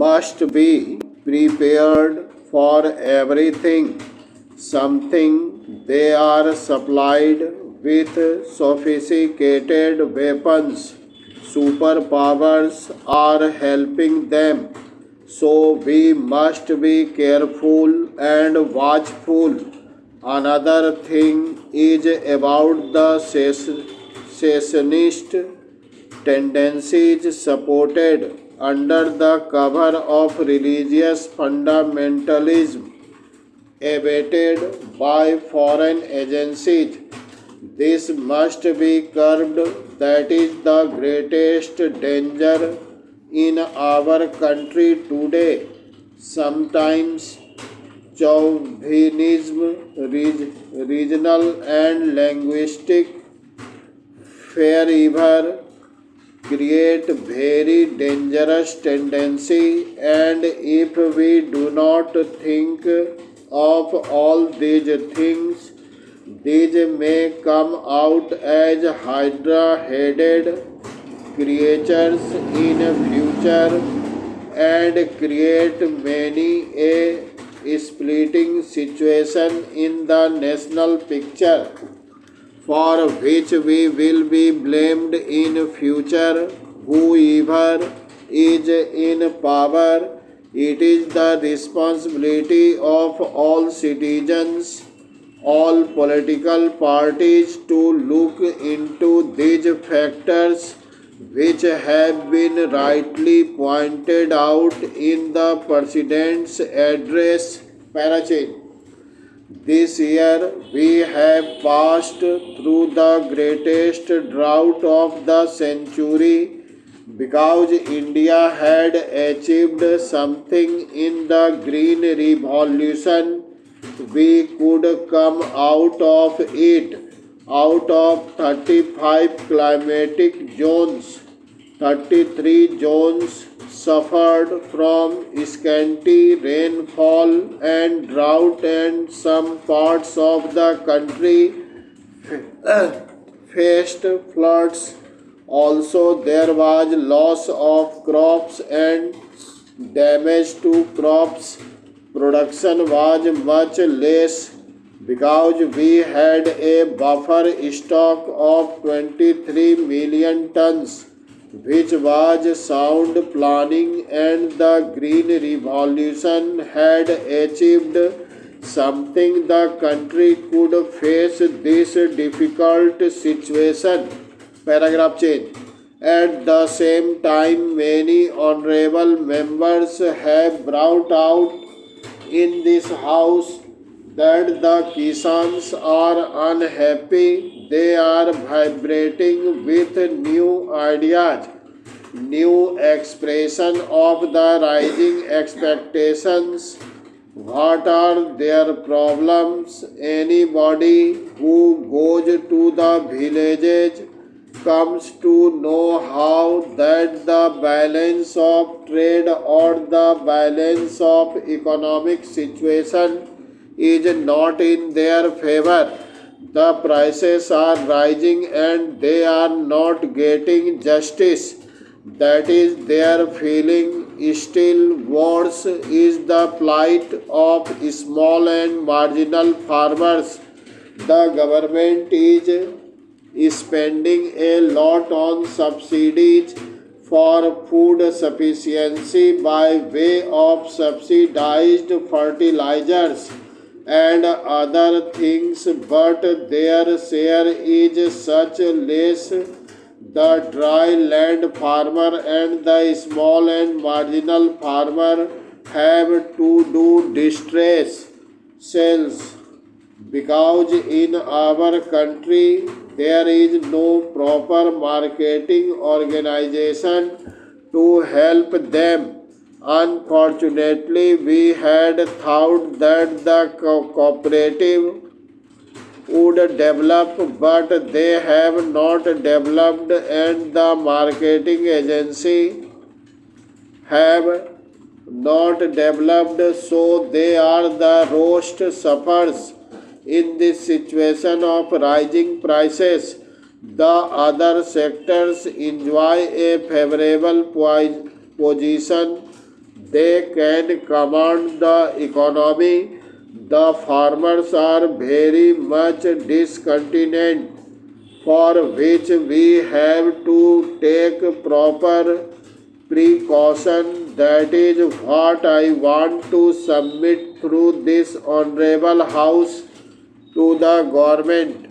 must be prepared for everything. Something they are supplied with sophisticated weapons. Superpowers are helping them. So we must be careful and watchful. Another thing is about the secessionist tendencies supported under the cover of religious fundamentalism abated by foreign agencies. This must be curbed. That is the greatest danger in our country today. Sometimes chauvinism, regional and linguistic favor create very dangerous tendency, and if we do not think of all these things, these may come out as hydra-headed creatures in future and create many a splitting situation in the national picture, for which we will be blamed in future. Whoever is in power, it is the responsibility of all citizens, all political parties to look into these factors which have been rightly pointed out in the President's address. Parachain. This year we have passed through the greatest drought of the century because India had achieved something in the Green Revolution. We could come out of it, out of 35 climatic zones. 33 zones suffered from scanty rainfall and drought, and some parts of the country faced floods. Also, there was loss of crops and damage to crops. Production was much less because we had a buffer stock of 23 million tons, which was sound planning, and the Green Revolution had achieved something. The country could face this difficult situation. Paragraph change. At the same time, many honorable members have brought out in this house that the Kisans are unhappy. They are vibrating with new ideas, new expression of the rising expectations. What are their problems? Anybody who goes to the villages comes to know how that the balance of trade or the balance of economic situation is not in their favor. The prices are rising and they are not getting justice. That is their feeling. Still worse is the plight of small and marginal farmers. The government is spending a lot on subsidies for food sufficiency by way of subsidized fertilizers and other things, but their share is such less. The dry land farmer and the small and marginal farmer have to do distress sales because in our country there is no proper marketing organization to help them. Unfortunately, we had thought that the cooperative would develop, but they have not developed, and the marketing agency have not developed, so they are the worst sufferers in this situation of rising prices. The other sectors enjoy a favorable position. they can command the economy. The farmers are very much discontented, for which we have to take proper precaution. That is what I want to submit through this honorable house to the government.